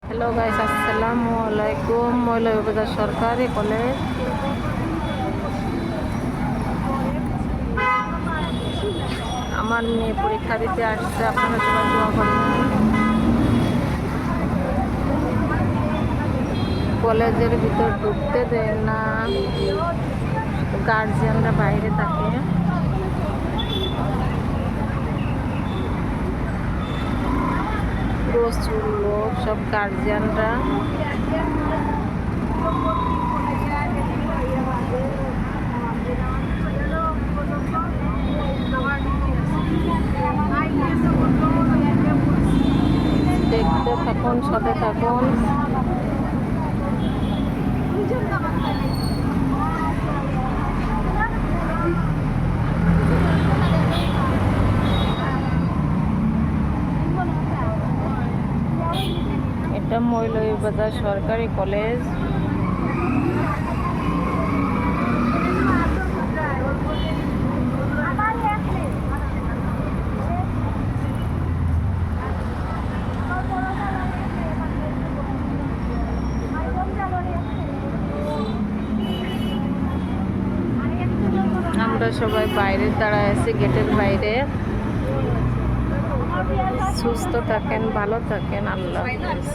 Hello guys, আসসালামু আলাইকুম। মৌলভীবাজার সরকারি কলেজ। আমার মেয়ে পরীক্ষা দিতে আসছে, আপনারা সবাই দোয়া করবেন। কলেজের ভিতর ঢুকতে দেয় না, গার্জিয়ানরা বাইরে থাকে। প্রচুর লোক, সব গার্জিয়ানরা। দেখতে থাকুন, সাথে থাকুন। এটা মৌলভীবাজার সরকারি কলেজ। আমরা সবাই বাইরে দাঁড়ায় আছি, গেটের বাইরে। সুস্থ থাকেন, ভালো থাকেন, আল্লাহ হাফেজ।